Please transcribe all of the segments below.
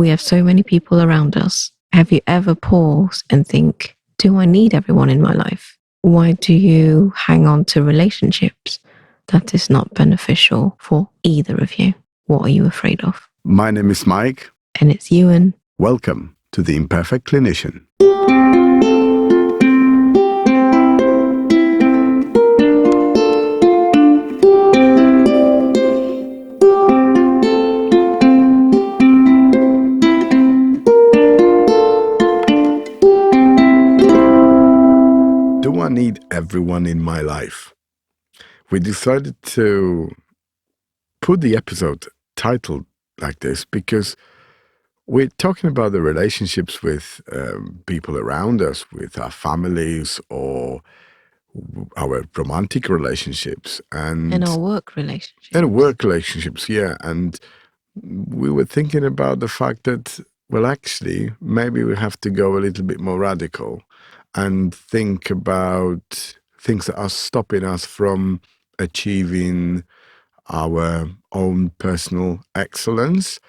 We have so many people around us. Have you ever paused and think, do I need everyone in my life? Why do you hang on to relationships that is not beneficial for either of you? What are you afraid of? My name is Mike. And it's Yuen. Welcome to the Imperfect Clinician. Do I need everyone in my life? We decided to put the episode titled like this because we're talking about the relationships with people around us, with our families or our romantic relationships And our work relationships. And work relationships, yeah. And we were thinking about the fact that, well, actually, maybe we have to go a little bit more radical and think about things that are stopping us from achieving our own personal excellence,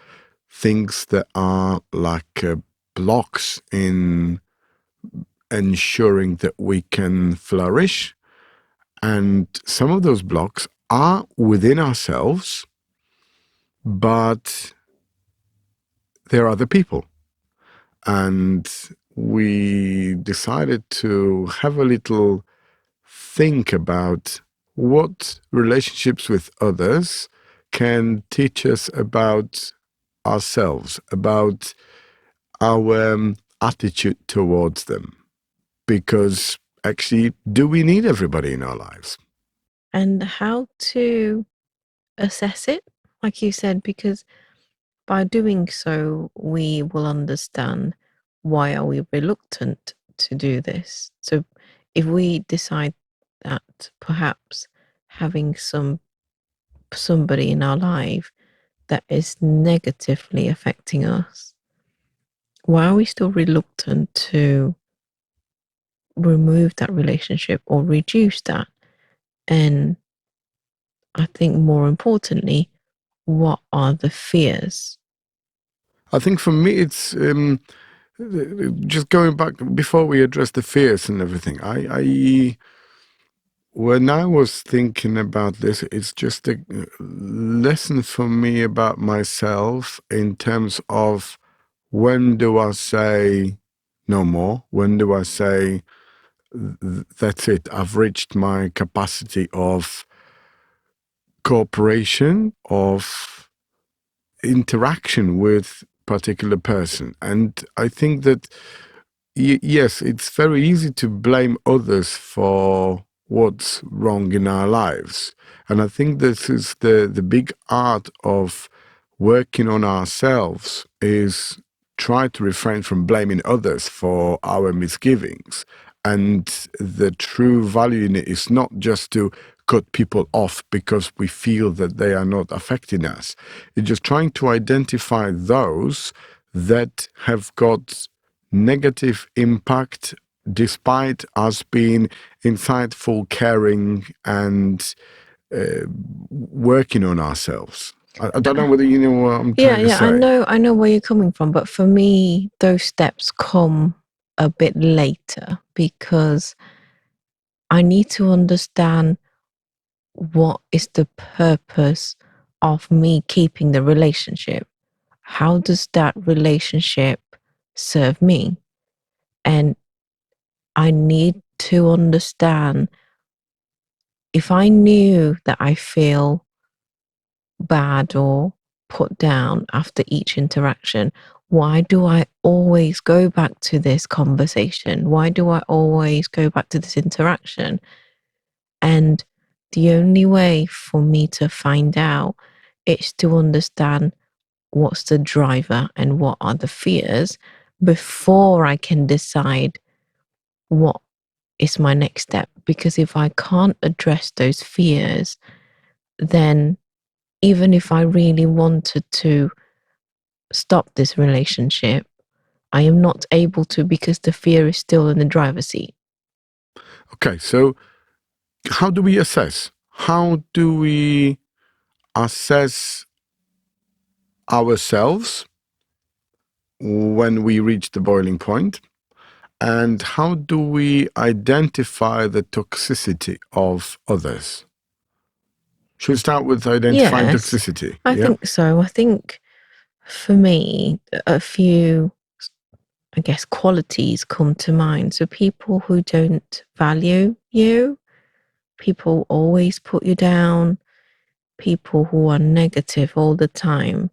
things that are like blocks in ensuring that we can flourish. And some of those blocks are within ourselves, but there are other people. And we decided to have a little think about what relationships with others can teach us about ourselves, about our attitude towards them. Because actually, do we need everybody in our lives? And how to assess it, like you said, because by doing so, we will understand why are we reluctant to do this. So if we decide that perhaps having somebody in our life that is negatively affecting us, why are we still reluctant to remove that relationship or reduce that? And I think more importantly, what are the fears? I think for me, it's just going back before we address the fears and everything. When I was thinking about this, it's just a lesson for me about myself in terms of when do I say no more? When do I say that's it? I've reached my capacity of cooperation, of interaction with particular person. And I think that yes, it's very easy to blame others for what's wrong in our lives. And I think this is the big art of working on ourselves, is try to refrain from blaming others for our misgivings. And the true value in it is not just to cut people off because we feel that they are not affecting us. It's just trying to identify those that have got negative impact despite us being insightful, caring, and working on ourselves. I don't know whether you know what I'm trying to say. I know where you're coming from, but for me, those steps come a bit later because I need to understand what is the purpose of me keeping the relationship. How does that relationship serve me? And I need to understand, if I knew that I feel bad or put down after each interaction, why do I always go back to this conversation? Why do I always go back to this interaction? And the only way for me to find out is to understand what's the driver and what are the fears before I can decide what is my next step. Because if I can't address those fears, then even if I really wanted to stop this relationship, I am not able to because the fear is still in the driver's seat. Okay, so how do we assess? How do we assess ourselves when we reach the boiling point? And how do we identify the toxicity of others? Should we start with identifying Yes, toxicity? I think so. I think for me, a few, I guess, qualities come to mind. So people who don't value you, people always put you down, people who are negative all the time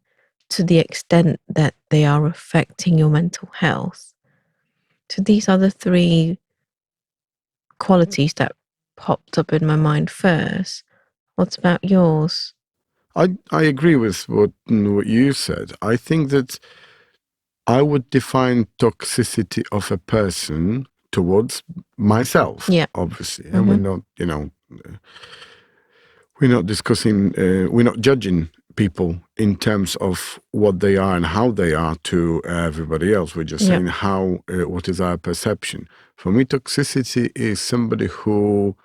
to the extent that they are affecting your mental health. So these are the three qualities that popped up in my mind first. What about yours? I agree with what you said. I think that I would define toxicity of a person towards myself, Yeah. obviously. And we're not, we're not discussing, we're not judging people in terms of what they are and how they are to everybody else. We're just saying how, what is our perception. For me, toxicity is somebody who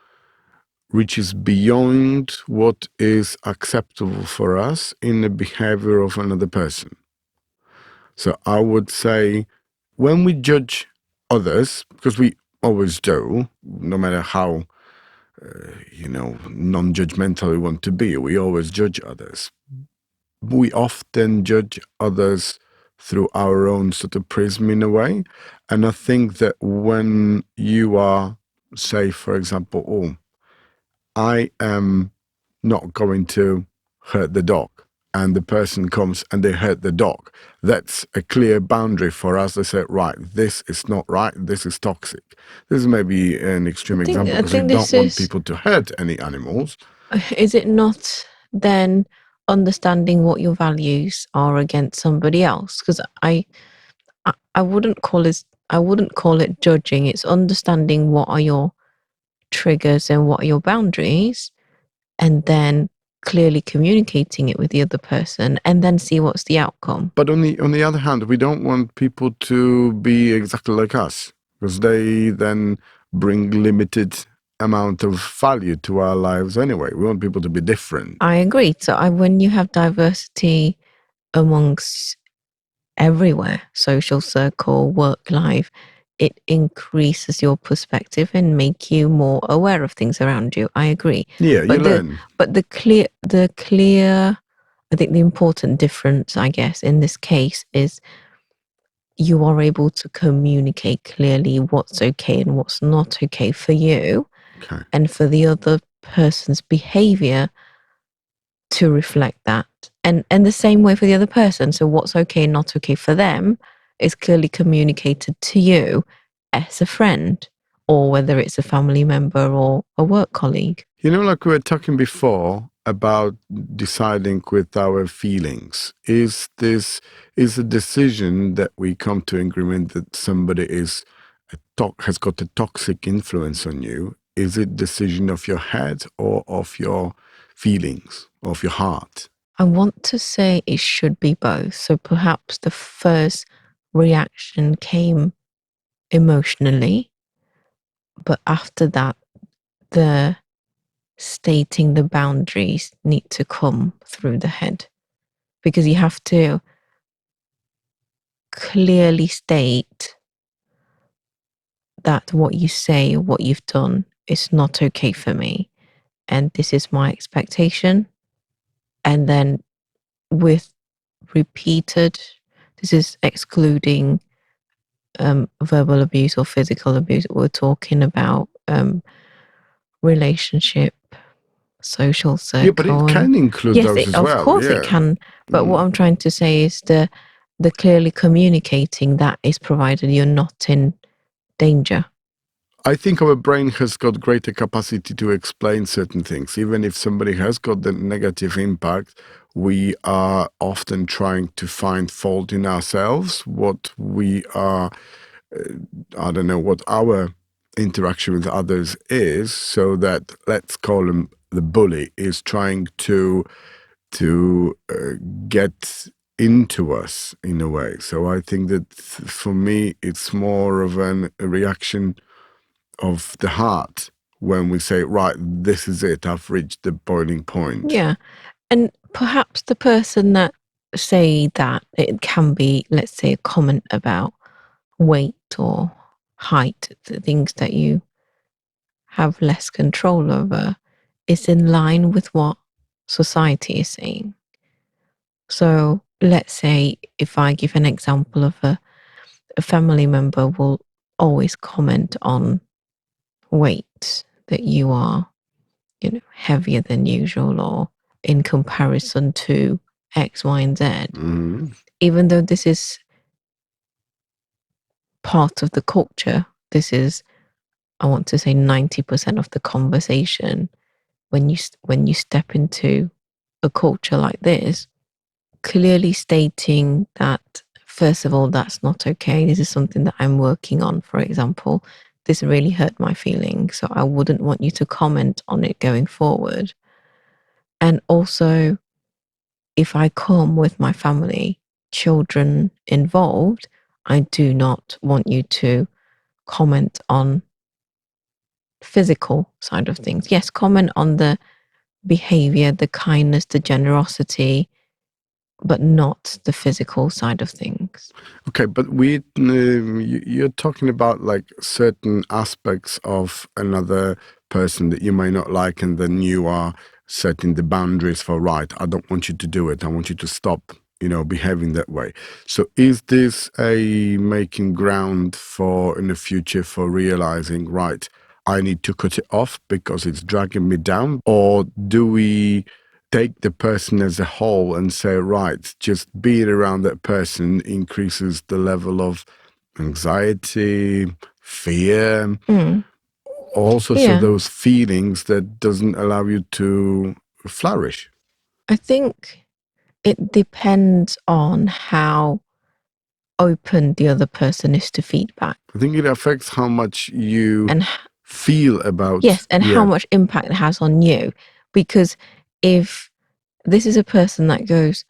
reaches beyond what is acceptable for us in the behavior of another person. So I would say when we judge others, because we always do, no matter how, non-judgmental we want to be, we always judge others. We often judge others through our own sort of prism in a way. And I think that when you are, say, for example, I am not going to hurt the dog, and the person comes and they hurt the dog, that's a clear boundary for us to say, right, this is not right, this is toxic. This is maybe an extreme example because we don't want people to hurt any animals. Is it not then understanding what your values are against somebody else? Because I wouldn't call it judging. It's understanding what are your triggers and what are your boundaries, and then clearly communicating it with the other person, and then see what's the outcome. But on the other hand, we don't want people to be exactly like us, because they then bring limited amount of value to our lives anyway. We want people to be different. I agree. So when you have diversity amongst everywhere, social circle, work life, it increases your perspective and make you more aware of things around you. I agree. Yeah, but you learn. But the clear, I think the important difference, I guess, in this case is you are able to communicate clearly what's okay and what's not okay for you, and for the other person's behavior to reflect that. And the same way for the other person. So what's okay and not okay for them is clearly communicated to you as a friend, or whether it's a family member or a work colleague. Like we were talking before about deciding with our feelings. Is a decision that we come to agreement that somebody has got a toxic influence on you? Is it decision of your head or of your feelings, of your heart? I want to say it should be both. So perhaps the first reaction came emotionally, but after that, the stating the boundaries need to come through the head, because you have to clearly state that what you say, what you've done is not okay for me, and this is my expectation. And then with repeated, this is excluding verbal abuse or physical abuse. We're talking about relationship, social circle. Yeah, but it can include those as well. Of course it can. But what I'm trying to say is the clearly communicating that is provided you're not in danger. I think our brain has got greater capacity to explain certain things. Even if somebody has got the negative impact, we are often trying to find fault in ourselves, what we are, I don't know, what our interaction with others is, so that, let's call him the bully, is trying to get into us in a way. So I think that for me, it's more of a reaction of the heart when we say, right, this is it, I've reached the boiling point. Yeah. And perhaps the person that say that it can be, let's say, a comment about weight or height, the things that you have less control over, is in line with what society is saying. So let's say if I give an example of a family member will always comment on weight, that you are, heavier than usual or in comparison to X, Y, and Z. Mm-hmm. Even though this is part of the culture, this is, I want to say, 90% of the conversation. When you step into a culture like this, clearly stating that, first of all, that's not okay. This is something that I'm working on, for example. This really hurt my feelings, so I wouldn't want you to comment on it going forward. And also, if I come with my family, children involved, I do not want you to comment on physical side of things. Yes, comment on the behavior, the kindness, the generosity, but not the physical side of things. Okay, but you're talking about like certain aspects of another person that you may not like, and then you are setting the boundaries for, right, I don't want you to do it. I want you to stop, behaving that way. So is this a making ground for in the future for realizing, right, I need to cut it off because it's dragging me down? Or do we take the person as a whole and say, right, just being around that person increases the level of anxiety, fear, all sorts of Yeah, those feelings that doesn't allow you to flourish? I think it depends on how open the other person is to feedback. I think it affects how much you And feel about, yes, and how much impact it has on you. Because if this is a person that goes,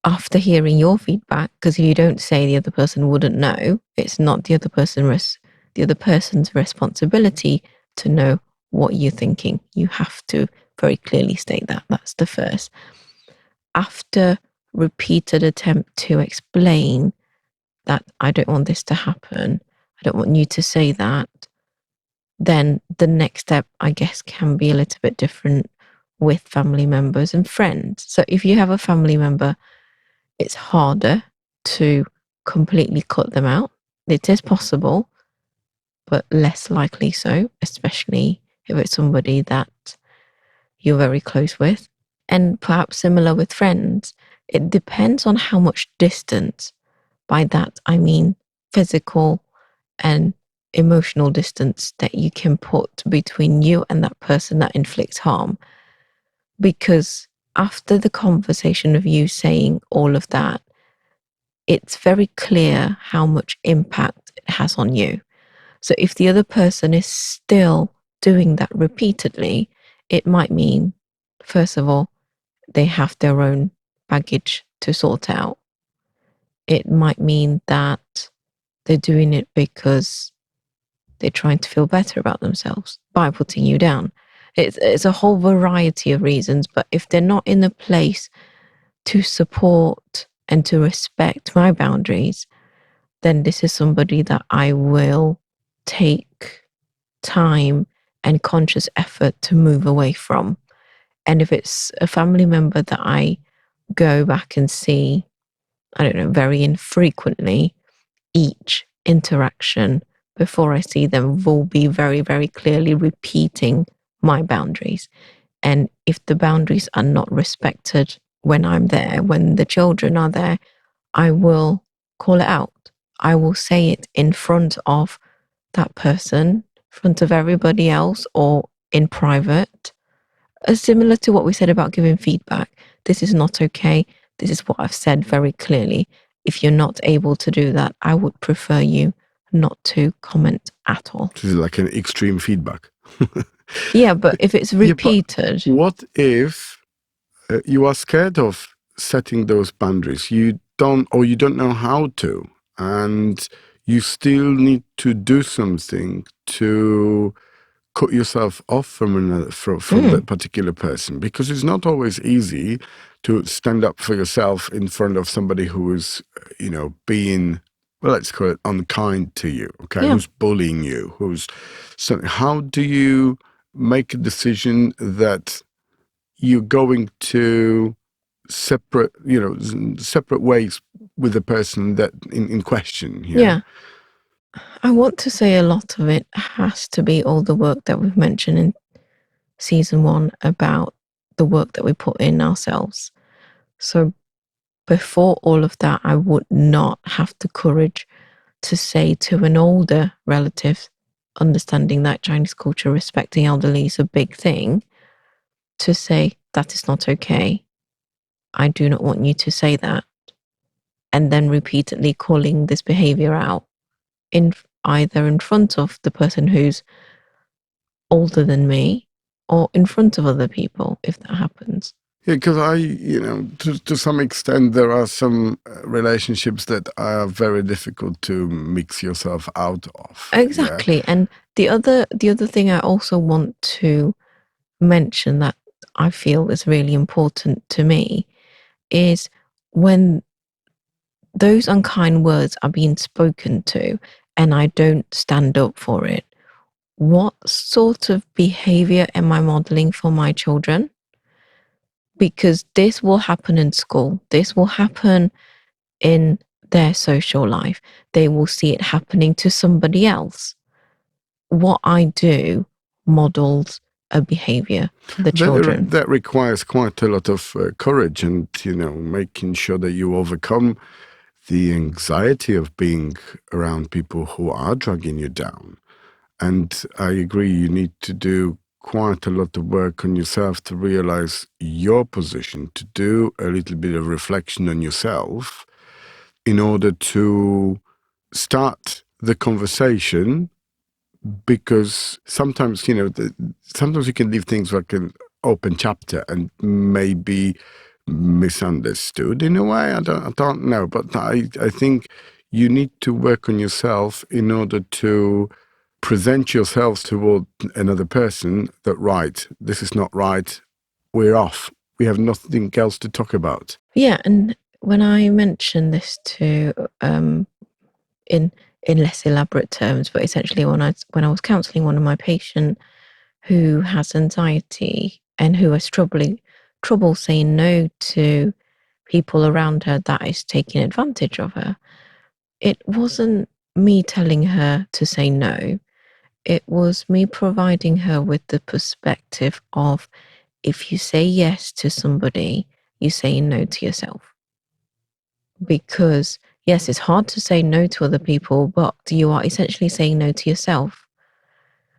after hearing your feedback, because if you don't say, the other person wouldn't know, it's not the other person's responsibility to know what you're thinking. You have to very clearly state that. That's the first. After repeated attempt to explain that I don't want this to happen, I don't want you to say that, then the next step, I guess, can be a little bit different with family members and friends. So if you have a family member, it's harder to completely cut them out. It is possible, but less likely so, especially if it's somebody that you're very close with. And perhaps similar with friends, it depends on how much distance. By that, I mean physical and emotional distance that you can put between you and that person that inflicts harm. Because after the conversation of you saying all of that, it's very clear how much impact it has on you. So if the other person is still doing that repeatedly, it might mean, first of all, they have their own baggage to sort out. It might mean that they're doing it because they're trying to feel better about themselves by putting you down. It's a whole variety of reasons, but if they're not in a place to support and to respect my boundaries, then this is somebody that I will take time and conscious effort to move away from. And if it's a family member that I go back and see, I don't know, very infrequently, each interaction before I see them will be very, very clearly repeating my boundaries. And if the boundaries are not respected when I'm there, when the children are there, I will call it out. I will say it in front of that person, in front of everybody else, or in private. Similar to what we said about giving feedback. This is not okay. This is what I've said very clearly. If you're not able to do that, I would prefer you not to comment at all. This is like an extreme feedback. Yeah, but if it's repeated. Yeah, what if you are scared of setting those boundaries? You don't know how to, and you still need to do something to cut yourself off from that particular person, because it's not always easy to stand up for yourself in front of somebody who is, being, well, let's call it unkind to you, okay? Yeah. Who's bullying you, so how do you make a decision that you're going to separate ways with the person that in question? Yeah. I want to say a lot of it has to be all the work that we've mentioned in season 1 about the work that we put in ourselves. So before all of that, I would not have the courage to say to an older relative, understanding that Chinese culture, respecting elderly is a big thing, to say that is not okay. I do not want you to say that. And then repeatedly calling this behavior out either in front of the person who's older than me or in front of other people, if that happens. Yeah, because to some extent, there are some relationships that are very difficult to mix yourself out of. Exactly. Yeah? And the other thing I also want to mention that I feel is really important to me is when those unkind words are being spoken to and I don't stand up for it, what sort of behavior am I modeling for my children? Because this will happen in school. This will happen in their social life. They will see it happening to somebody else. What I do models a behavior for the children. That requires quite a lot of courage and, making sure that you overcome the anxiety of being around people who are dragging you down. And I agree, you need to do quite a lot of work on yourself to realize your position, to do a little bit of reflection on yourself in order to start the conversation, because sometimes, sometimes you can leave things like an open chapter and maybe misunderstood in a way. I don't know, but I think you need to work on yourself in order to present yourselves toward another person that, right, this is not right, we're off. We have nothing else to talk about. Yeah, and when I mention this to in less elaborate terms, but essentially when I was counselling one of my patients who has anxiety and who has trouble saying no to people around her that is taking advantage of her, it wasn't me telling her to say no. It was me providing her with the perspective of, if you say yes to somebody, you say no to yourself. Because yes, it's hard to say no to other people, but you are essentially saying no to yourself.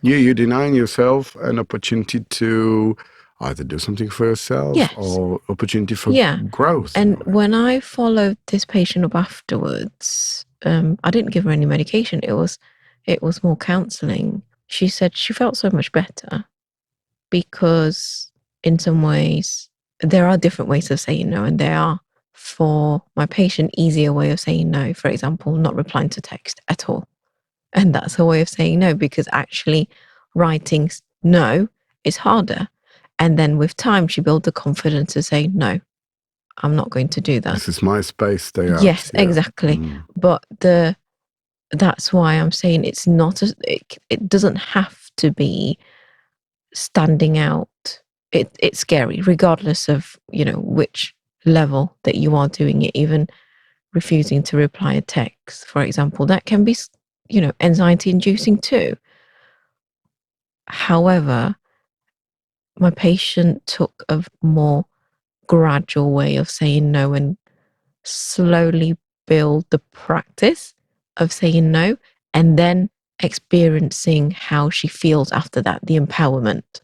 Yeah, you're denying yourself an opportunity to either do something for yourself, Yes. or opportunity for growth. And when I followed this patient up afterwards, I didn't give her any medication. It was more counselling. She said she felt so much better because in some ways there are different ways of saying no, and there are, for my patient, easier way of saying no. For example, not replying to text at all. And that's a way of saying no, because actually writing no is harder. And then with time, she built the confidence to say, no, I'm not going to do that. This is my space, stay out. Yes, exactly. But that's why I'm saying it's not, it doesn't have to be standing out. It's scary, regardless of, which level that you are doing it. Even refusing to reply a text, for example, that can be, anxiety inducing too. However, my patient took a more gradual way of saying no and slowly build the practice of saying no, and then experiencing how she feels after that, the empowerment.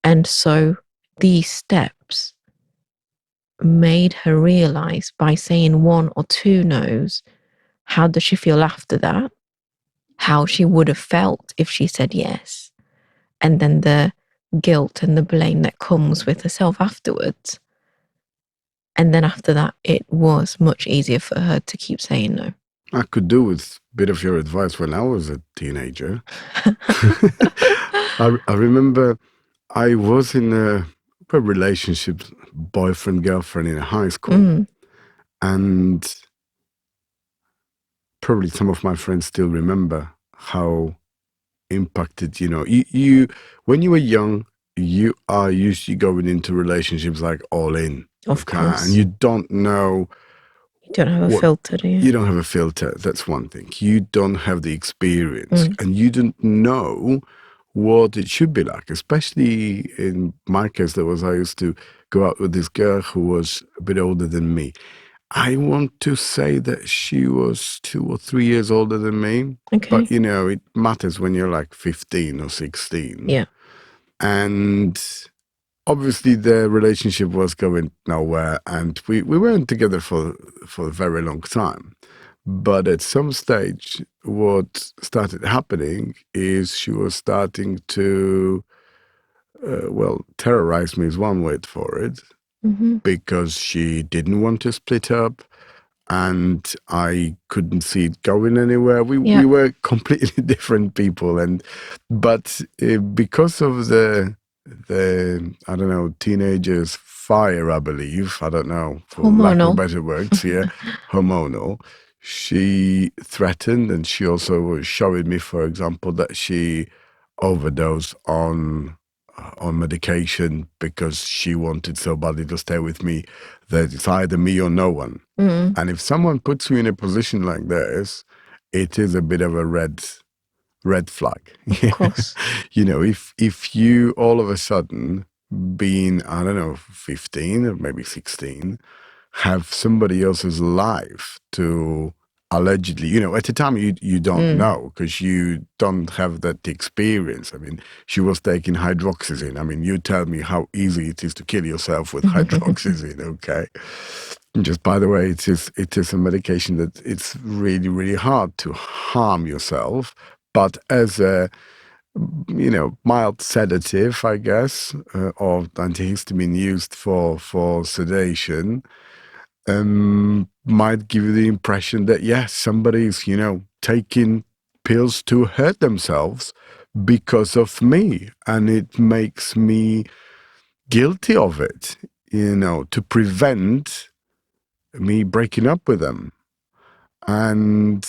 And so these steps made her realize, by saying 1 or 2 no's, how does she feel after that, how she would have felt if she said yes, and then the guilt and the blame that comes with herself afterwards. And then after that, it was much easier for her to keep saying no. I could do with a bit of your advice when I was a teenager. I remember I was in a relationship, boyfriend, girlfriend in high school. And probably some of my friends still remember how impacted, you when you were young, you are usually going into relationships like all in. Of Okay. And course. you don't know You don't have a what filter, do you? you don't have a filter. That's one thing. You don't have the experience and you don't know what it should be like, especially in my case. I used to go out with this girl who was a bit older than me. I want to say that she was 2 or 3 years older than me. Okay. But, it matters when you're like 15 or 16. Yeah. And obviously the relationship was going nowhere. And we weren't together for a very long time. But at some stage, what started happening is she was starting to, terrorize me is one word for it, because she didn't want to split up. And I couldn't see it going anywhere. We were completely different people, but because of the I don't know, teenagers' fire, I believe, I don't know, for lack of Hormonal. better words, hormonal. She threatened, and she also was showing me, for example, that she overdosed on medication because she wanted so badly to stay with me that it's either me or no one. And if someone puts you in a position like this, it is a bit of a red flag. Of course. If you all of a sudden, being, I don't know, 15 or maybe 16, have somebody else's life to allegedly, at the time you don't know, because you don't have that experience. I mean, she was taking hydroxyzine. I mean, you tell me how easy it is to kill yourself with hydroxyzine, okay? Just by the way, it is a medication that it's really, really hard to harm yourself, but as a mild sedative, I guess, or antihistamine used for sedation, might give you the impression that, yes, somebody's, taking pills to hurt themselves because of me. And it makes me guilty of it, to prevent me breaking up with them. And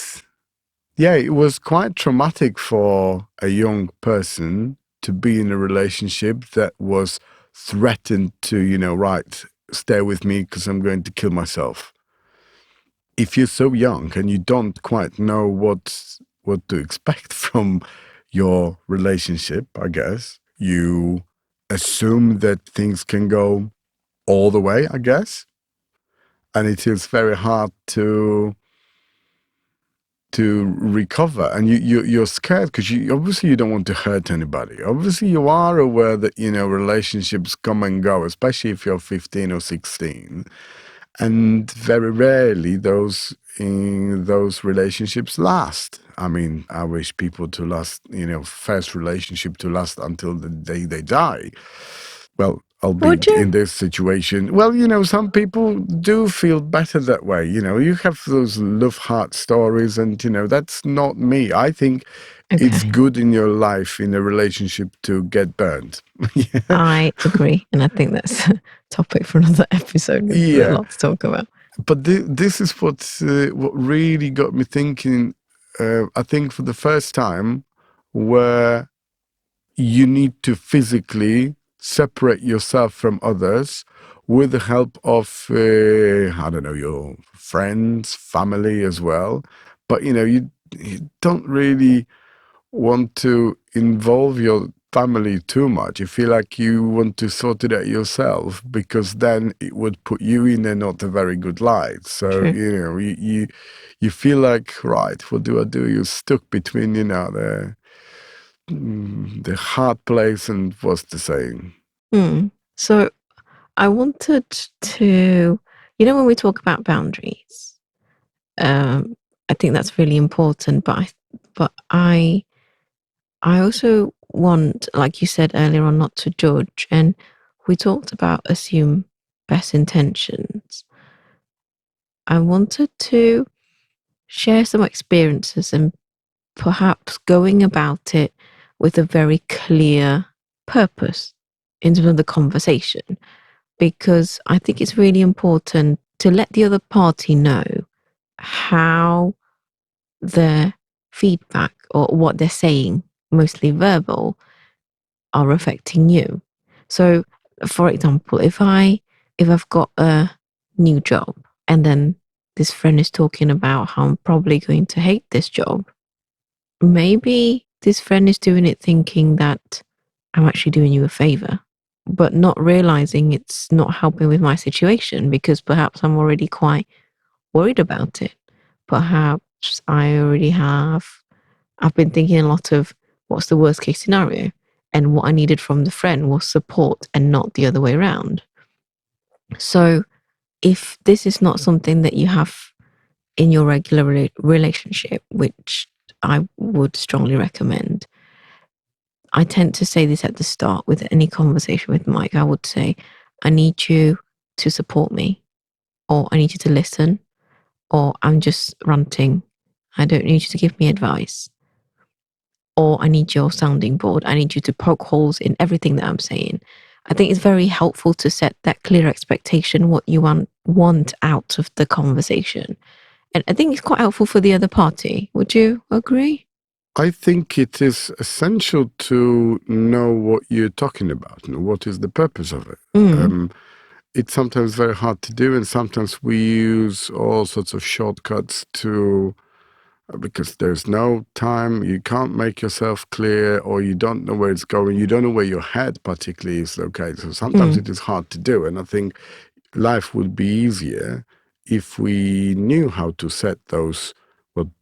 yeah, it was quite traumatic for a young person to be in a relationship that was threatened to, right, stay with me because I'm going to kill myself. If you're so young and you don't quite know what to expect from your relationship, I guess, you assume that things can go all the way, I guess. And it is very hard to recover, and you're scared because obviously you don't want to hurt anybody. Obviously you are aware that relationships come and go, especially if you're 15 or 16, and very rarely those relationships last. I mean, I wish people to last, first relationship to last until the day they die. Well, Would albeit you? in this situation, well, some people do feel better that way. You have those love heart stories, and that's not me. I think it's Okay. good in your life, in a relationship, to get burned. I agree. And I think that's a topic for another episode. We've got a Yeah, lot to talk about. but this is what really got me thinking. I think for the first time, where you need to physically separate yourself from others with the help of, I don't know, your friends, family as well. But, you don't really want to involve your family too much. You feel like you want to sort it out yourself, because then it would put you in a not a very good light. So, True. you feel like, right, what do I do? You're stuck between, the hard place and what's the saying? So I wanted to, when we talk about boundaries, I think that's really important. But I also want, like you said earlier on, not to judge. And we talked about assume best intentions. I wanted to share some experiences and perhaps going about it with a very clear purpose in terms of the conversation, because I think it's really important to let the other party know how their feedback or what they're saying, mostly verbal, are affecting you. So, for example, if I've got a new job and then this friend is talking about how I'm probably going to hate this job, maybe this friend is doing it thinking that I'm actually doing you a favor, but not realizing it's not helping with my situation because perhaps I'm already quite worried about it. Perhaps I've been thinking a lot of what's the worst case scenario, and what I needed from the friend was support and not the other way around. So if this is not something that you have in your regular relationship, which I would strongly recommend, I tend to say this at the start with any conversation with Mike. I would say, I need you to support me, or I need you to listen, or I'm just ranting. I don't need you to give me advice, or I need your sounding board. I need you to poke holes in everything that I'm saying. I think it's very helpful to set that clear expectation, what you want out of the conversation. And I think it's quite helpful for the other party. Would you agree? I think it is essential to know what you're talking about and what is the purpose of it. It's sometimes very hard to do, and sometimes we use all sorts of shortcuts to because there's no time, you can't make yourself clear, or you don't know where it's going, you don't know where your head particularly is located. So sometimes it is hard to do, and I think life would be easier if we knew how to set those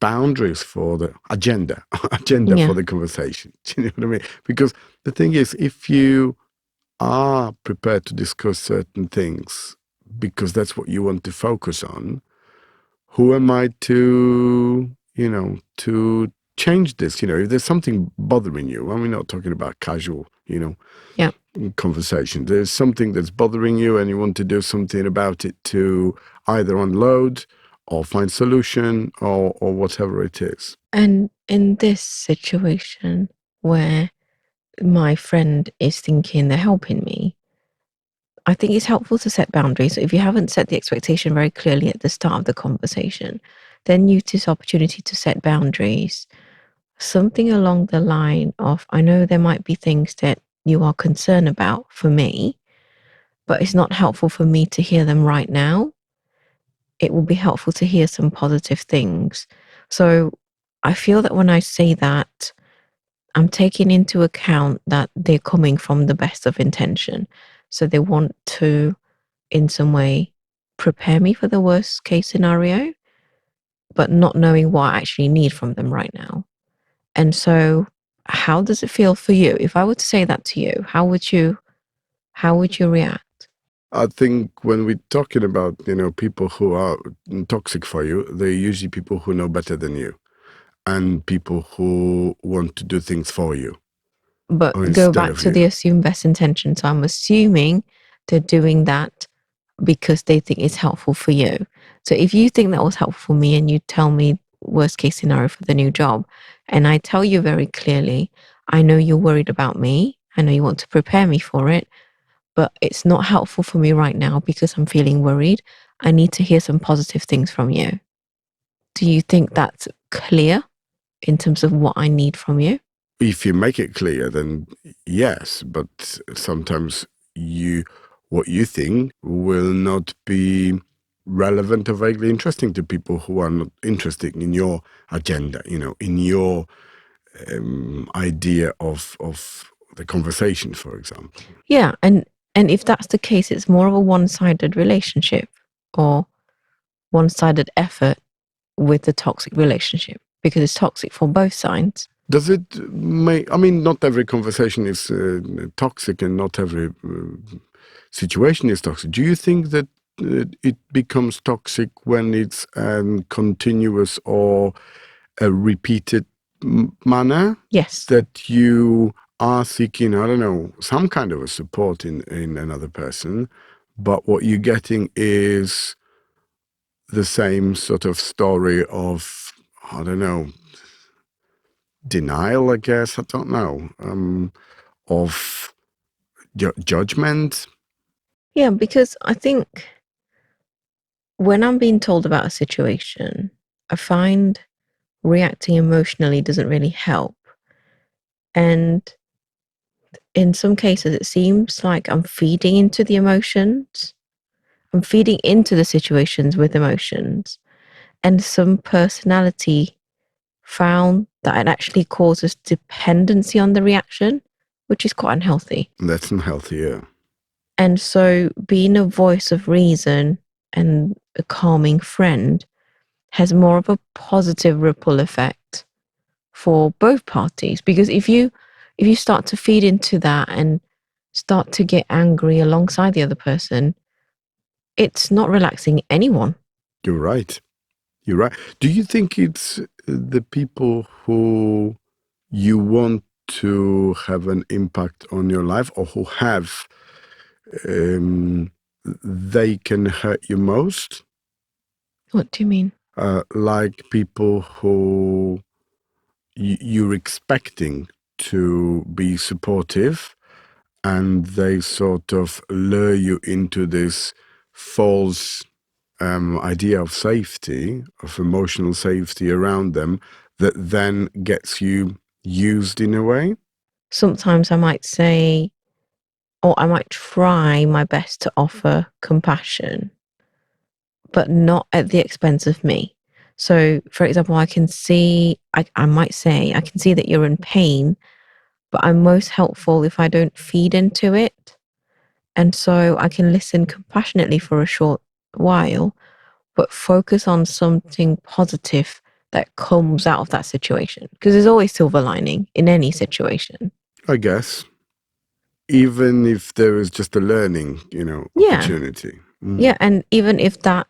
boundaries for the agenda Yeah. for the conversation. Do you know what I mean? Because the thing is, if you are prepared to discuss certain things because that's what you want to focus on, who am I to, to change this? If there's something bothering you, and we're not talking about casual, Yeah. conversation. There's something that's bothering you and you want to do something about it to either unload or find solution or whatever it is. And in this situation where my friend is thinking they're helping me, I think it's helpful to set boundaries. So if you haven't set the expectation very clearly at the start of the conversation, then use this opportunity to set boundaries. Something along the line of, I know there might be things that you are concerned about for me, but it's not helpful for me to hear them right now. It will be helpful to hear some positive things. So I feel that when I say that, I'm taking into account that they're coming from the best of intention. So they want to, in some way, prepare me for the worst case scenario, but not knowing what I actually need from them right now. And so, how does it feel for you? If I were to say that to you, how would you react? I think when we're talking about, people who are toxic for you, they're usually people who know better than you and people who want to do things for you But or go instead back of to you. the assumed best intention. So I'm assuming they're doing that because they think it's helpful for you. So if you think that was helpful for me and you tell me worst case scenario for the new job, and I tell you very clearly, I know you're worried about me. I know you want to prepare me for it, but it's not helpful for me right now because I'm feeling worried. I need to hear some positive things from you. Do you think that's clear in terms of what I need from you? If you make it clear, then yes, but sometimes what you think will not be relevant or vaguely interesting to people who are not interested in your agenda, in your idea of the conversation, for example. Yeah, and if that's the case, it's more of a one-sided relationship or one-sided effort with the toxic relationship because it's toxic for both sides. Does it make, I mean, not every conversation is toxic and not every situation is toxic. Do you think that it becomes toxic when it's continuous or a repeated manner? Yes. That you are seeking, I don't know, some kind of a support in another person, but what you're getting is the same sort of story of, I don't know, denial, I guess, I don't know, of judgment. Yeah, because I think when I'm being told about a situation, I find reacting emotionally doesn't really help. And in some cases, it seems like I'm feeding into the emotions. I'm feeding into the situations with emotions. And some personality found that it actually causes dependency on the reaction, which is quite unhealthy. That's unhealthy, yeah. And so being a voice of reason and a calming friend has more of a positive ripple effect for both parties. Because if you start to feed into that and start to get angry alongside the other person, it's not relaxing anyone. You're right. You're right. Do you think it's the people who you want to have an impact on your life, or who have, they can hurt you most? What do you mean? Like people who you're expecting to be supportive, and they sort of lure you into this false idea of safety, of emotional safety around them, that then gets you used in a way. Sometimes I might say, or I might try my best to offer compassion, but not at the expense of me. So, for example, I might say, I can see that you're in pain, but I'm most helpful if I don't feed into it. And so I can listen compassionately for a short while, but focus on something positive that comes out of that situation. Because there's always silver lining in any situation. I guess, even if there is just a learning, Yeah. opportunity. Yeah. And even if that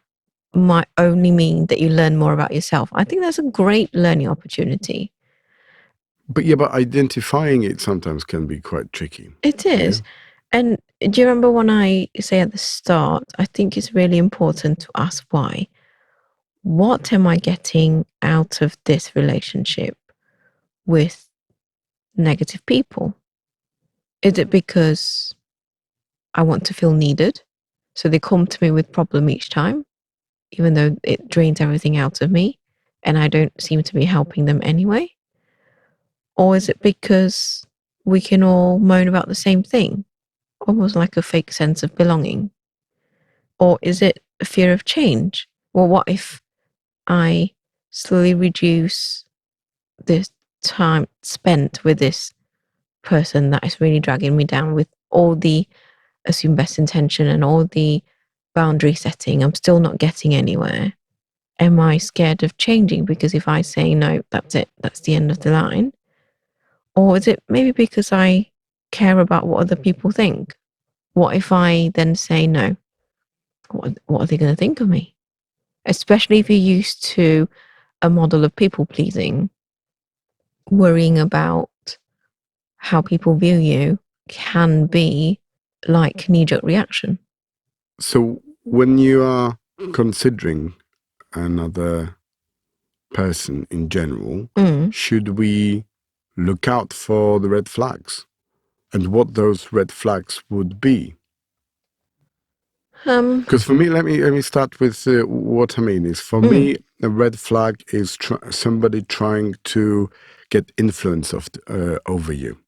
might only mean that you learn more about yourself, I think that's a great learning opportunity. But identifying it sometimes can be quite tricky. It Yeah. is. And do you remember when I say at the start, I think it's really important to ask why. What am I getting out of this relationship with negative people? Is it because I want to feel needed? So they come to me with problem each time, even though it drains everything out of me and I don't seem to be helping them anyway? Or is it because we can all moan about the same thing, almost like a fake sense of belonging? Or is it a fear of change? Well, what if I slowly reduce this time spent with this person that is really dragging me down with all the assume best intention and all the boundary setting? I'm still not getting anywhere. Am I scared of changing? Because if I say no, that's it, that's the end of the line. Or is it maybe because I care about what other people think? What if I then say no? What are they going to think of me? Especially if you're used to a model of people pleasing, worrying about how people view you can be like knee jerk reaction. So when you are considering another person in general, Mm. should we look out for the red flags and what those red flags would be? Because for me, let me start with what I mean is, for Mm. me, a red flag is somebody trying to get influence over you.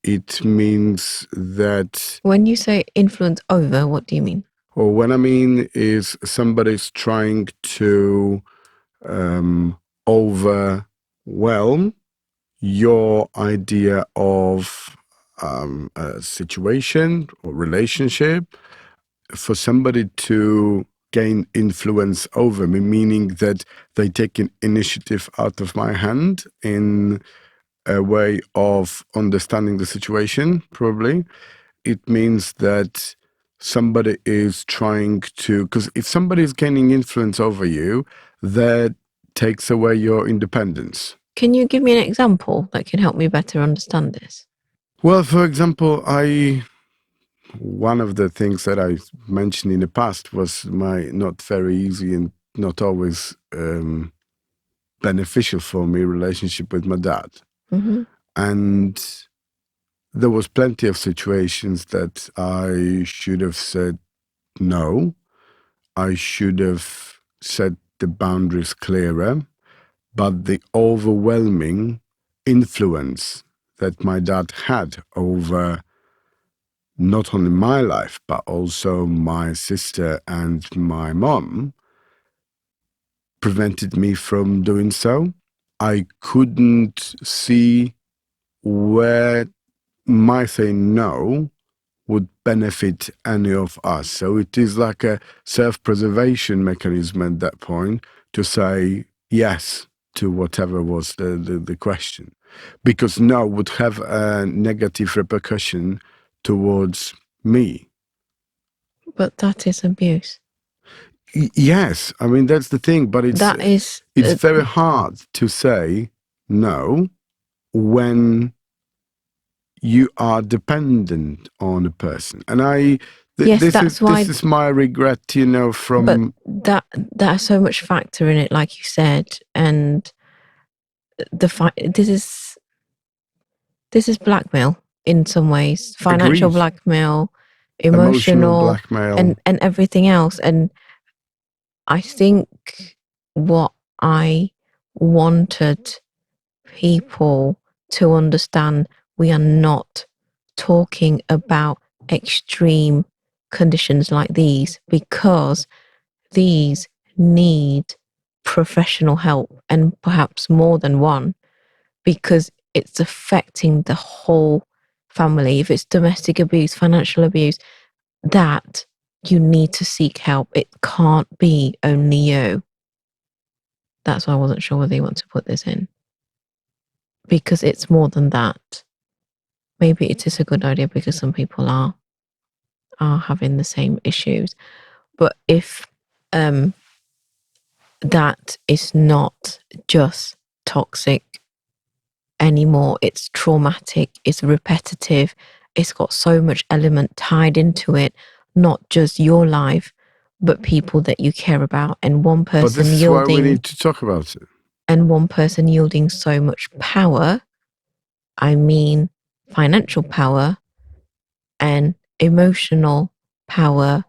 It means that, When you say influence over, what do you mean? or what I mean is, somebody's trying to overwhelm your idea of a situation or relationship, for somebody to gain influence over me, meaning that they take an initiative out of my hand in a way of understanding the situation, probably. It means that somebody is trying to, because if somebody is gaining influence over you, that takes away your independence. Can you give me an example that can help me better understand this? Well, for example, one of the things that I mentioned in the past was my not very easy and not always beneficial for me relationship with my dad. Mm-hmm. And there was plenty of situations that I should have said no. I should have set the boundaries clearer. But the overwhelming influence that my dad had over not only my life, but also my sister and my mom prevented me from doing so. I couldn't see where my saying no would benefit any of us. So it is like a self-preservation mechanism at that point to say yes to whatever was the question. Because no would have a negative repercussion towards me. But that is abuse. Yes, I mean, that's the thing, but That is it's very hard to say no when you are dependent on a person. And yes, that's why. this is my regret, you know, But from that so much factor in it, like you said, and this is blackmail in some ways, financial agreed, blackmail, emotional emotional, blackmail. and everything else. And I think what I wanted people to understand, we are not talking about extreme conditions like these, because these need professional help, and perhaps more than one, because it's affecting the whole family. If it's domestic abuse, financial abuse, that you need to seek help. It can't be only you. That's why I wasn't sure whether you want to put this in, because it's more than that. Maybe it is a good idea because some people are having the same issues. But if that is not just toxic anymore, it's traumatic, it's repetitive, it's got so much element tied into it, not just your life, but people that you care about, and one But person this is why we yielding, need to talk about it. and one person yielding so much power. I mean, financial power and emotional power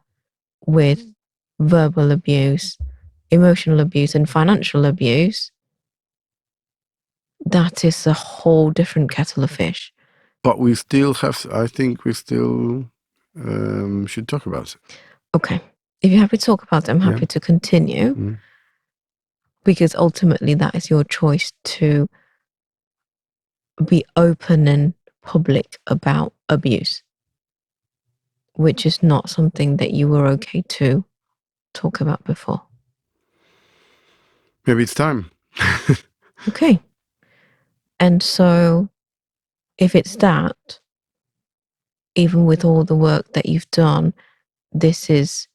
with verbal abuse, emotional abuse, and financial abuse. That is a whole different kettle of fish. But we still have, I think we still should talk about it. Okay. If you're happy to talk about it, I'm happy to continue, because ultimately that is your choice to be open and public about abuse, which is not something that you were okay to talk about before. Maybe it's time. Okay. And so if it's that, even with all the work that you've done, this is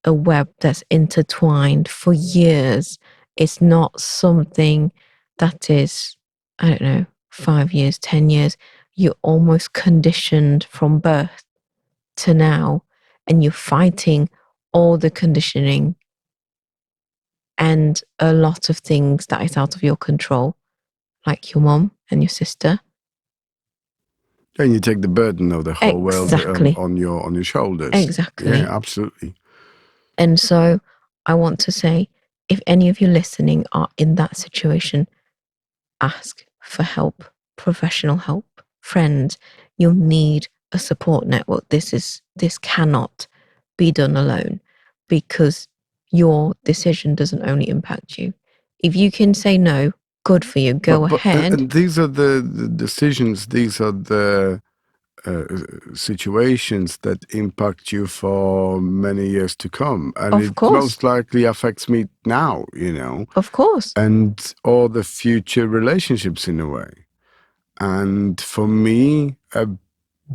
a web that's intertwined for years. It's not something that is, I don't know, 5 years, 10 years. You're almost conditioned from birth to now, and you're fighting all the conditioning and a lot of things that is out of your control, like your mom and your sister. And you take the burden of the whole world on your shoulders. Exactly. Yeah, absolutely. And so I want to say, if any of you listening are in that situation, ask for help, professional help, friends. You'll need a support network. This cannot be done alone, because your decision doesn't only impact you. If you can say no, good for you. Go ahead. And these are the decisions. These are the situations that impact you for many years to come, and Of it course. most likely affects me now, you know, Of course. and all the future relationships in a way. And for me, a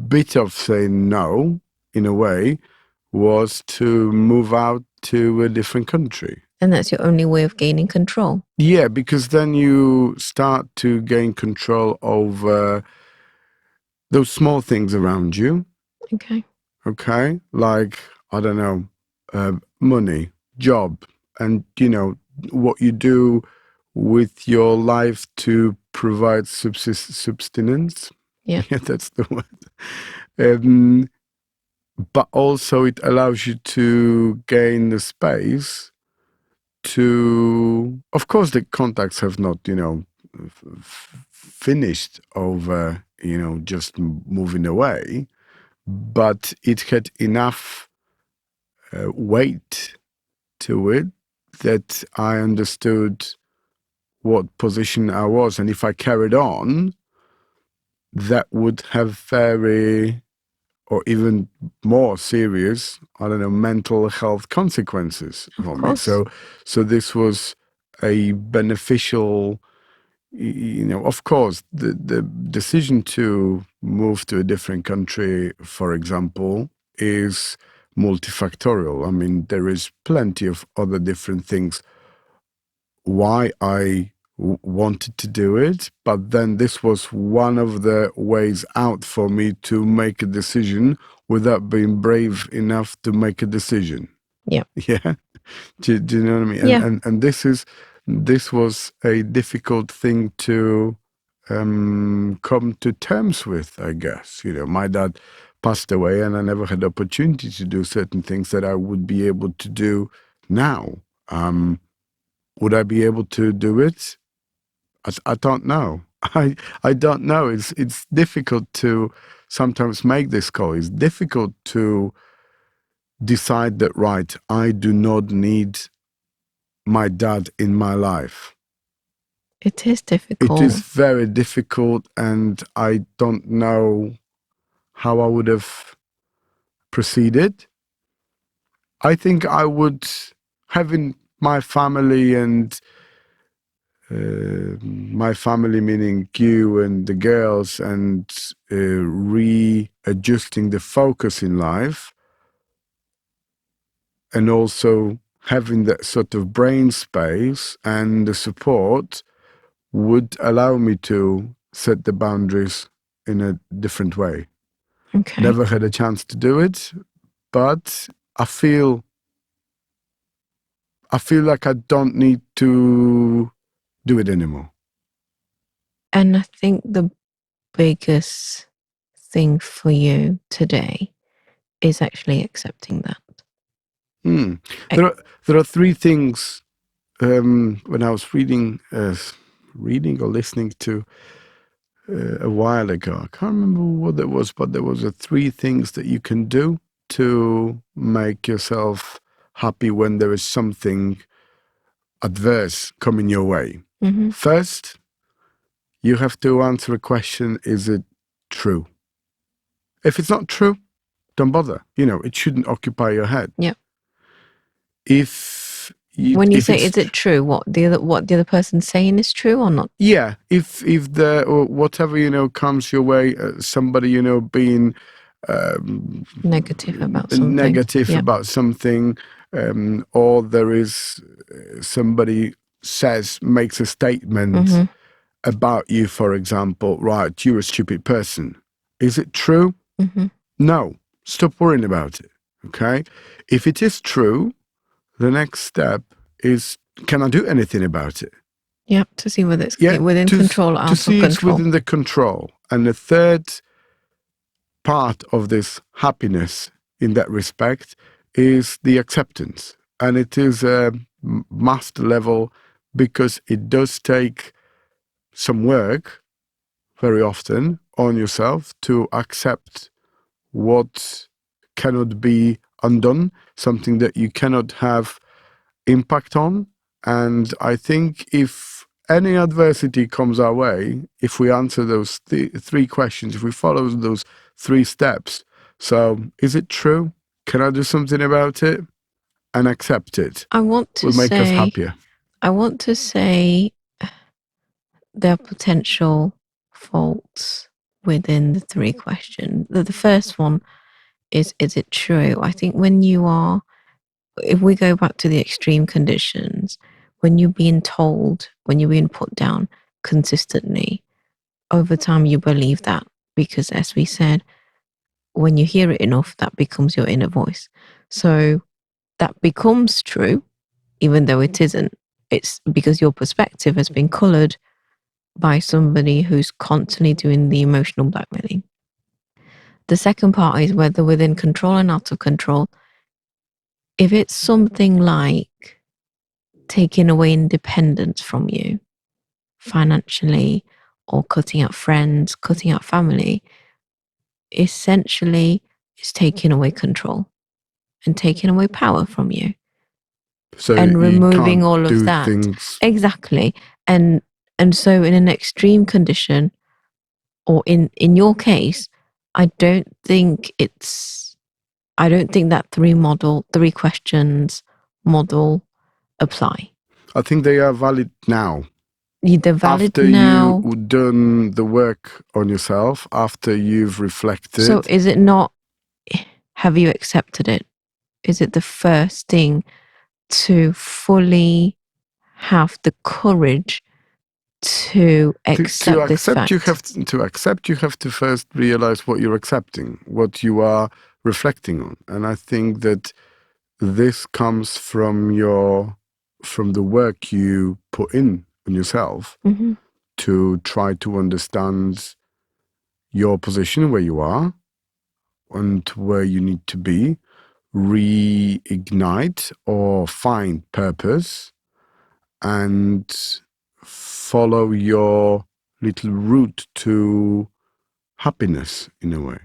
bit of saying no, in a way, was to move out to a different country. And that's your only way of gaining control. Yeah, because then you start to gain control over those small things around you. Okay. Okay, like, I don't know, money, job, and you know what you do with your life to provide subsistence. Yeah. Yeah, that's the word. But also it allows you to gain the space to, of course, the contacts have not, finished over, just moving away, but it had enough weight to it that I understood what position I was. And if I carried on, that would have very, or even more serious, I don't know, mental health consequences for me. So this was a beneficial, of course, the decision to move to a different country, for example, is multifactorial. I mean, there is plenty of other different things why I wanted to do it, but then this was one of the ways out for me to make a decision without being brave enough to make a decision. Yeah. Yeah. Do you know what I mean? Yeah. And this was a difficult thing to come to terms with, I guess. My dad passed away and I never had the opportunity to do certain things that I would be able to do now. Would I be able to do it? I don't know. I don't know. It's difficult to sometimes make this call. It's difficult to decide that, right, I do not need my dad in my life. It is difficult. It is very difficult, and I don't know how I would have proceeded. I think I would, having my family and my family meaning you and the girls, and readjusting the focus in life, and also having that sort of brain space and the support would allow me to set the boundaries in a different way. Okay. Never had a chance to do it, but I feel like I don't need to do it anymore. And I think the biggest thing for you today is actually accepting that. There are three things. When I was reading or listening to a while ago, I can't remember what it was, but there was three things that you can do to make yourself happy when there is something adverse coming your way. Mm-hmm. First, you have to answer a question: is it true? If it's not true, don't bother. It shouldn't occupy your head. Yeah. When you say is it true, what the other person's saying is true or not? Yeah, if the or whatever comes your way, somebody being negative about something. Negative about something, or there is somebody makes a statement about you, for example, right? You're a stupid person. Is it true? No. Stop worrying about it. Okay. If it is true, the next step is, can I do anything about it? Yeah, to see whether it's within control or out of control. To see it's within the control. And the third part of this happiness in that respect is the acceptance. And it is a master level because it does take some work very often on yourself to accept what cannot be undone, something that you cannot have impact on. And I think if any adversity comes our way, if we answer those three questions, if we follow those three steps, so is it true? Can I do something about it? And accept it. Will make us happier. I want to say there are potential faults within the three questions. The first one is it true? I think when you are, if we go back to the extreme conditions, when you're being told, when you're being put down consistently, over time you believe that, because as we said, when you hear it enough, that becomes your inner voice. So that becomes true, even though it isn't. it's because your perspective has been colored by somebody who's constantly doing the emotional blackmailing. The second part is whether within control and out of control. If it's something like taking away independence from you financially, or cutting out friends, cutting out family, essentially it's taking away control and taking away power from you. So and you removing can't all of do that. things. Exactly. And so in an extreme condition, or in your case, I don't think that three questions model apply. I think they are valid now. They're valid After now. you've done the work on yourself, after you've reflected. So is it not, have you accepted it? Is it the first thing to fully have the courage to accept this fact? You have to first realize what you're accepting, what you are reflecting on. And I think that this comes from the work you put in on yourself to try to understand your position, where you are and where you need to be, reignite or find purpose, and follow your little route to happiness in a way.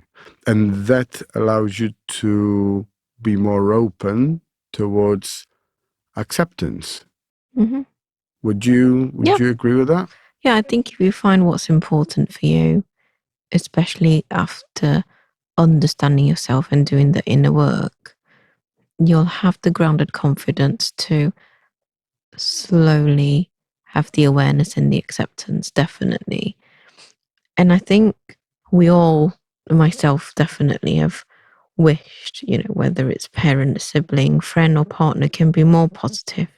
And that allows you to be more open towards acceptance. Would you agree with that? Yeah, I think if you find what's important for you, especially after understanding yourself and doing the inner work, you'll have the grounded confidence to slowly have the awareness and the acceptance, definitely. And I think we all, myself definitely, have wished, whether it's parent, sibling, friend, or partner, can be more positive.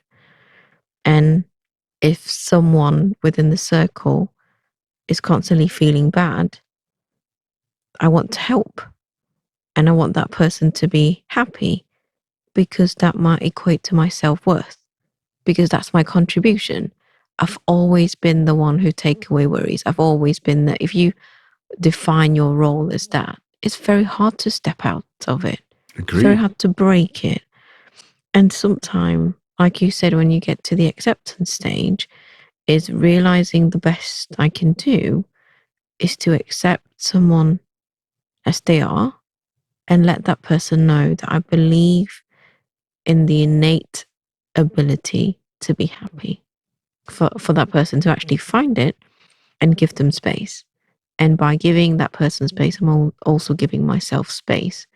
And if someone within the circle is constantly feeling bad, I want to help. And I want that person to be happy, because that might equate to my self-worth, because that's my contribution. I've always been the one who take away worries. I've always been that. If you define your role as that, it's very hard to step out of it. Agree. It's very hard to break it. And sometimes, like you said, when you get to the acceptance stage, is realizing the best I can do is to accept someone as they are and let that person know that I believe in the innate ability to be happy, for that person to actually find it and give them space. And by giving that person space, I'm also giving myself space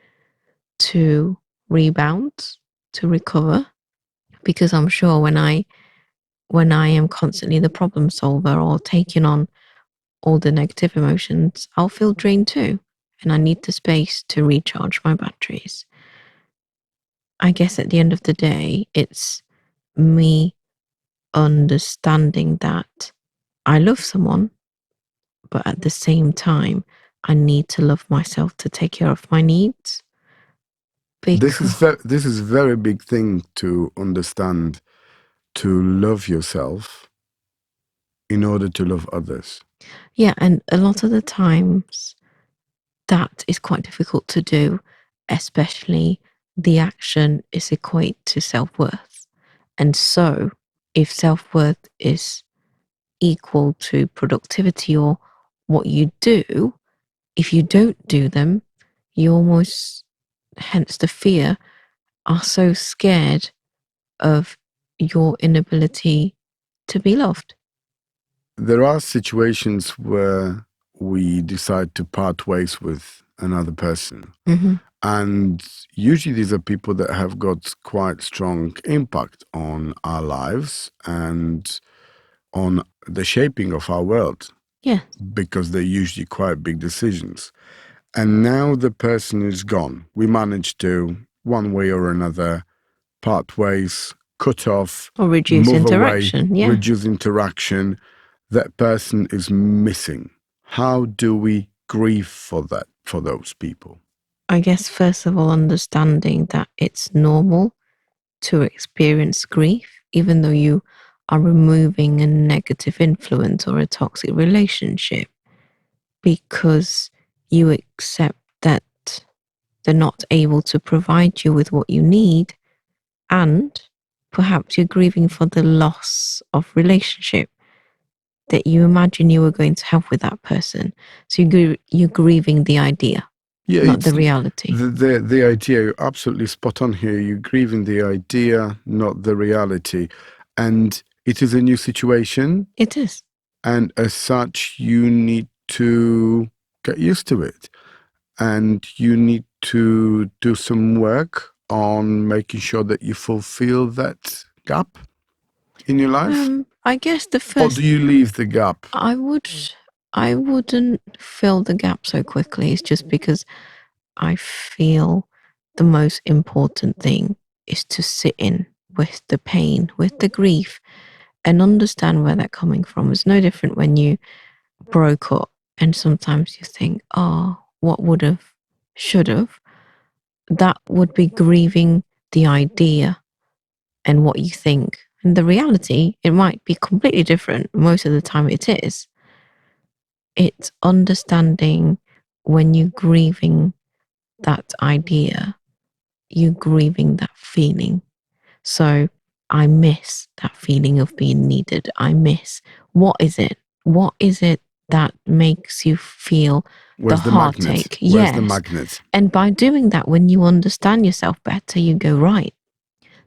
to rebound, to recover, because I'm sure when I am constantly the problem solver or taking on all the negative emotions, I'll feel drained too. And I need the space to recharge my batteries. I guess at the end of the day, it's me understanding that I love someone, but at the same time, I need to love myself to take care of my needs. This is very big thing to understand, to love yourself in order to love others. Yeah, and a lot of the times that is quite difficult to do, especially the action is equate to self-worth. And so if self-worth is equal to productivity or what you do, if you don't do them, you almost, hence the fear, are so scared of your inability to be loved. There are situations where we decide to part ways with another person. And usually these are people that have got quite strong impact on our lives and on the shaping of our world. Yeah. Because they're usually quite big decisions. And now the person is gone. We managed to, one way or another, part ways, cut off, or reduce move interaction. away, Yeah. reduce interaction. That person is missing. How do we grieve for that, for those people? I guess, first of all, understanding that it's normal to experience grief, even though you are removing a negative influence or a toxic relationship because you accept that they're not able to provide you with what you need, and perhaps you're grieving for the loss of relationship that you imagine you were going to have with that person. So you're grieving the idea, Yeah, not it's the reality. the idea. You're absolutely spot on here. You're grieving the idea, not the reality. And it is a new situation. It is. And as such, you need to get used to it. And you need to do some work on making sure that you fulfill that gap in your life. I guess the Or first do you leave the gap? I wouldn't fill the gap so quickly. It's just because I feel the most important thing is to sit in with the pain, with the grief, and understand where they're coming from. It's no different when you broke up and sometimes you think, oh, what would have, should have. That would be grieving the idea and what you think. And the reality, it might be completely different. Most of the time it is. It's understanding when you're grieving that idea, you're grieving that feeling. So I miss that feeling of being needed. I miss, what is it? What is it that makes you feel Where's the the magnet? heartache? Where's the Yes. magnet? And by doing that, when you understand yourself better, you go, right,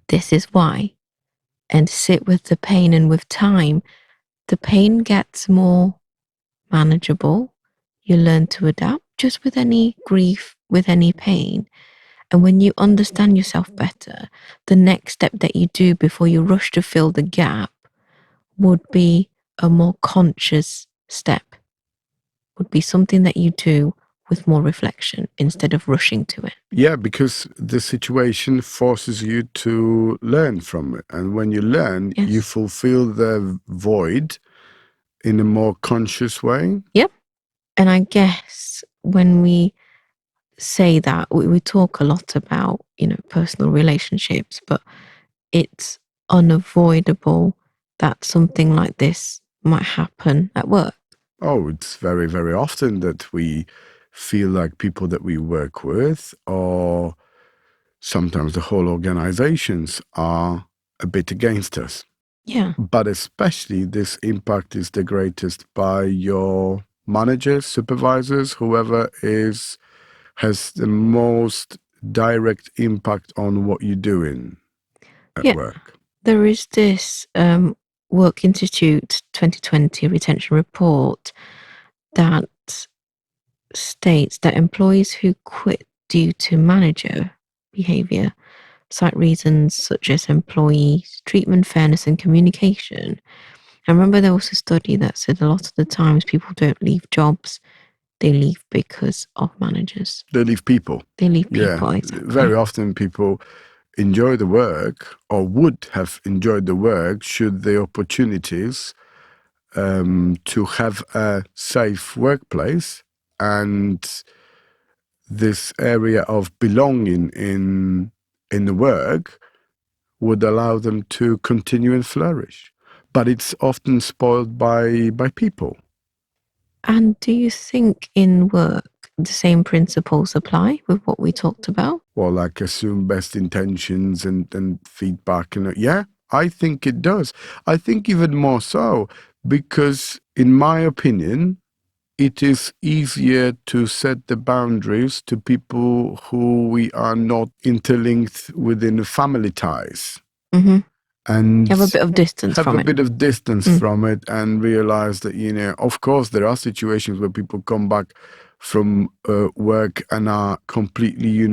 this is why. And sit with the pain, and with time, the pain gets more manageable. You learn to adapt just with any grief, with any pain. And when you understand yourself better, the next step that you do before you rush to fill the gap would be a more conscious step, would be something that you do with more reflection instead of rushing to it. Yeah, because the situation forces you to learn from it. And when you learn, Yes. you fulfill the void in a more conscious way. Yep. And I guess when we say that, we talk a lot about, personal relationships, but it's unavoidable that something like this might happen at work. Oh, it's very, very often that we feel like people that we work with, or sometimes the whole organizations, are a bit against us. Yeah. But especially this impact is the greatest by your managers, supervisors, whoever has the most direct impact on what you're doing at work. There is this Work Institute 2020 retention report that states that employees who quit due to manager behavior cite reasons such as employee treatment, fairness, and communication. I remember there was a study that said a lot of the times people don't leave jobs, they leave because of managers. They leave people. They leave people, Yeah, exactly. very often people enjoy the work, or would have enjoyed the work should the opportunities to have a safe workplace and this area of belonging in the work would allow them to continue and flourish. But it's often spoiled by people. And do you think in work the same principles apply with what we talked about? Well, like assume best intentions and feedback. And yeah, I think it does. I think even more so because, in my opinion, it is easier to set the boundaries to people who we are not interlinked within family ties. Mm-hmm. And have a bit of distance have from a it. bit of distance from it, and realize that, of course, there are situations where people come back from work and are completely,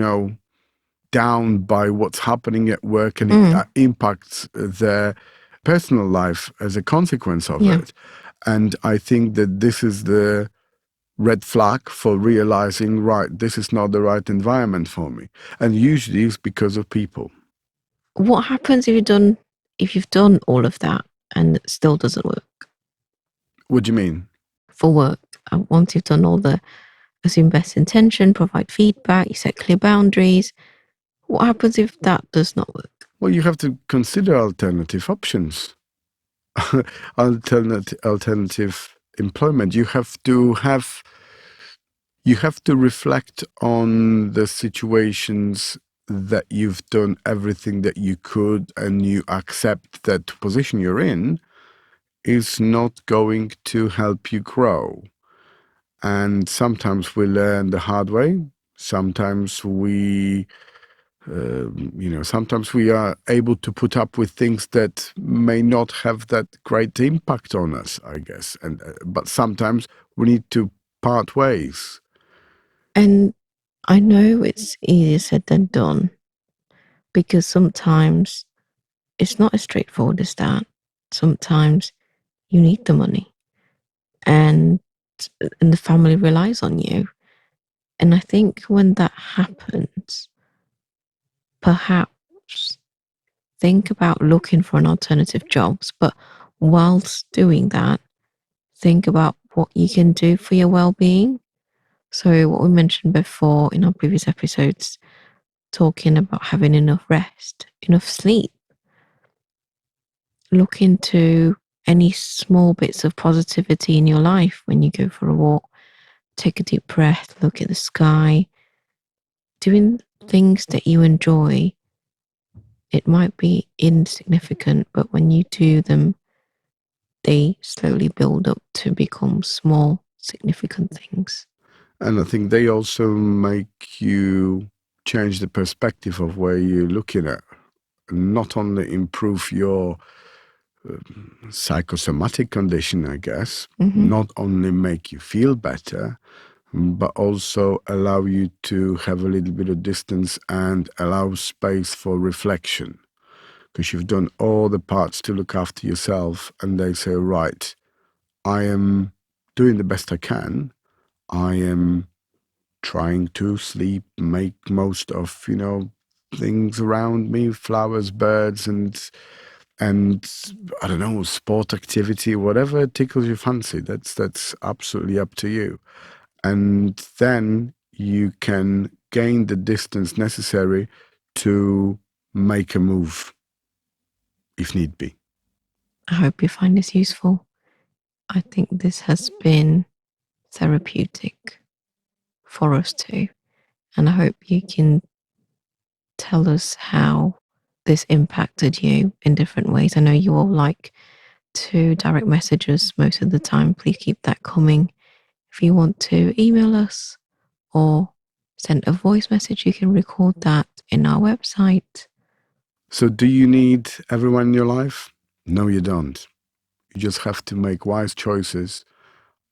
down by what's happening at work, and it impacts their personal life as a consequence of it. And I think that this is the red flag for realizing, right, this is not the right environment for me. And usually it's because of people. What happens if you've done all of that and it still doesn't work? What do you mean? For work, once you've done all the assume best intention, provide feedback, you set clear boundaries, what happens if that does not work? Well, you have to consider alternative options. alternative employment. You have to reflect on the situations that you've done everything that you could, and you accept that position you're in is not going to help you grow. And sometimes we learn the hard way. Sometimes sometimes we are able to put up with things that may not have that great impact on us, I guess. And but sometimes we need to part ways. And I know it's easier said than done, because sometimes it's not as straightforward as that. Sometimes you need the money, and the family relies on you. And I think when that happens, perhaps think about looking for an alternative jobs, but whilst doing that, think about what you can do for your well-being. So what we mentioned before in our previous episodes, talking about having enough rest, enough sleep. Look into any small bits of positivity in your life when you go for a walk. Take a deep breath, look at the sky. Doing things that you enjoy, it might be insignificant, but when you do them, they slowly build up to become small, significant things. And I think they also make you change the perspective of where you're looking at. Not only improve your psychosomatic condition, I guess, not only make you feel better, but also allow you to have a little bit of distance and allow space for reflection. Because you've done all the parts to look after yourself, and they say, right, I am doing the best I can. I am trying to sleep, make most of, things around me, flowers, birds, and I don't know, sport activity, whatever tickles your fancy. That's absolutely up to you. And then you can gain the distance necessary to make a move if need be. I hope you find this useful. I think this has been therapeutic for us too. And I hope you can tell us how this impacted you in different ways. I know you all like to direct messages most of the time. Please keep that coming. If you want to email us or send a voice message, you can record that in our website. So do you need everyone in your life? No, you don't. You just have to make wise choices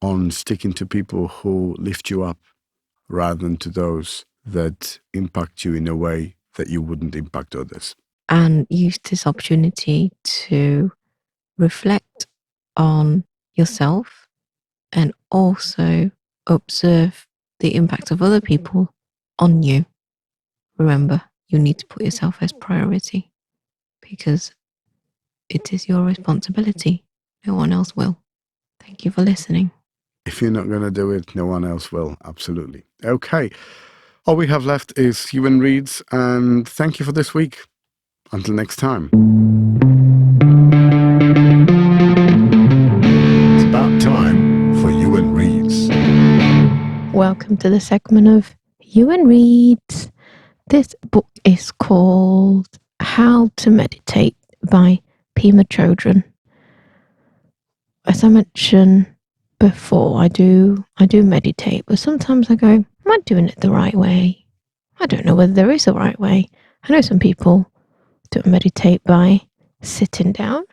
on sticking to people who lift you up rather than to those that impact you in a way that you wouldn't impact others. And use this opportunity to reflect on yourself and also observe the impact of other people on you. Remember, you need to put yourself as priority because it is your responsibility. No one else will. Thank you for listening. If you're not going to do it, no one else will. Absolutely. Okay. All we have left is Yuen Reads, and thank you for this week. Until next time. It's about time for Yuen Reads. Welcome to the segment of Yuen Reads. This book is called How to Meditate by Pema Chödrön. As I mentioned before, I do meditate, but sometimes I go, am I doing it the right way? I don't know whether there is a right way. I know some people don't meditate by sitting down.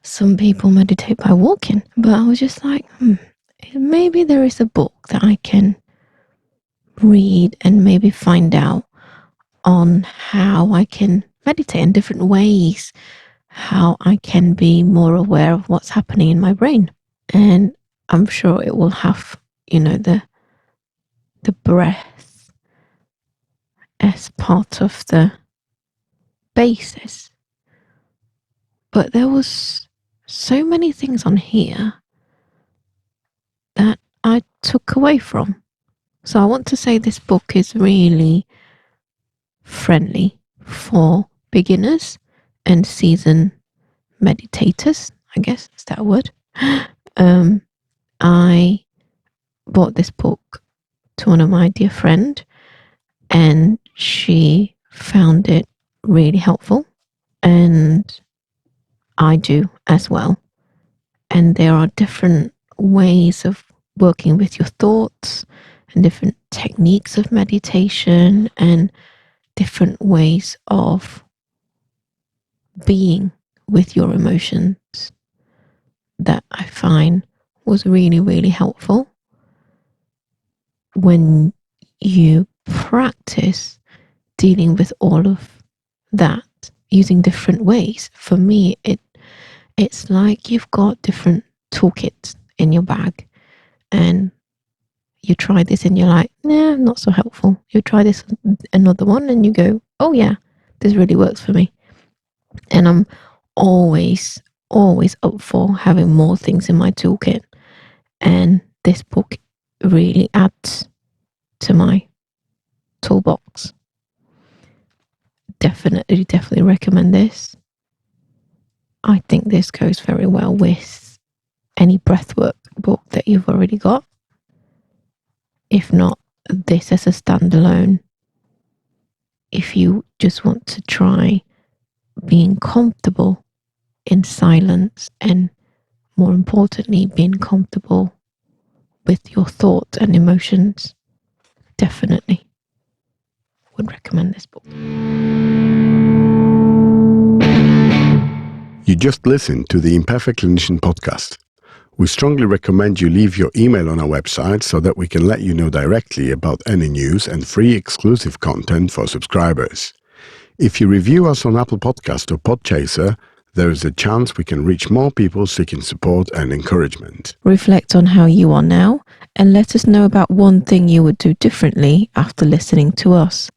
Some people meditate by walking, but I was just like, maybe there is a book that I can read and maybe find out on how I can meditate in different ways, how I can be more aware of what's happening in my brain. And I'm sure it will have, the breath as part of the basis. But there was so many things on here that I took away from. So I want to say this book is really friendly for beginners and seasoned meditators, I guess is that a word. I bought this book to one of my dear friend, and she found it really helpful, and I do as well. And there are different ways of working with your thoughts and different techniques of meditation and different ways of being with your emotions that I find was really, really helpful. When you practice dealing with all of that using different ways, for me, it's like you've got different toolkits in your bag, and you try this and you're like, nah, not so helpful. You try this another one and you go, oh yeah, this really works for me. And I'm always up for having more things in my toolkit, and this book really adds to my toolbox. Definitely recommend this. I think this goes very well with any breathwork book that you've already got. If not, this as a standalone. If you just want to try being comfortable in silence, and more importantly, being comfortable with your thoughts and emotions, definitely would recommend this book. You just listened to the Imperfect Clinician podcast. We strongly recommend you leave your email on our website so that we can let you know directly about any news and free exclusive content for subscribers. If you review us on Apple Podcast or Podchaser, there is a chance we can reach more people seeking support and encouragement. Reflect on how you are now and let us know about one thing you would do differently after listening to us.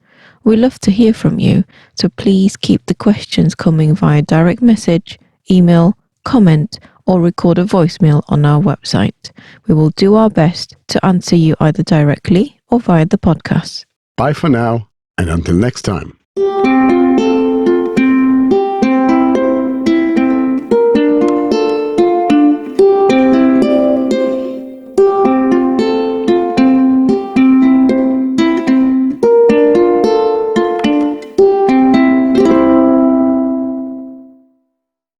We love to hear from you, so please keep the questions coming via direct message, email, comment, or record a voicemail on our website. We will do our best to answer you either directly or via the podcast. Bye for now, and until next time.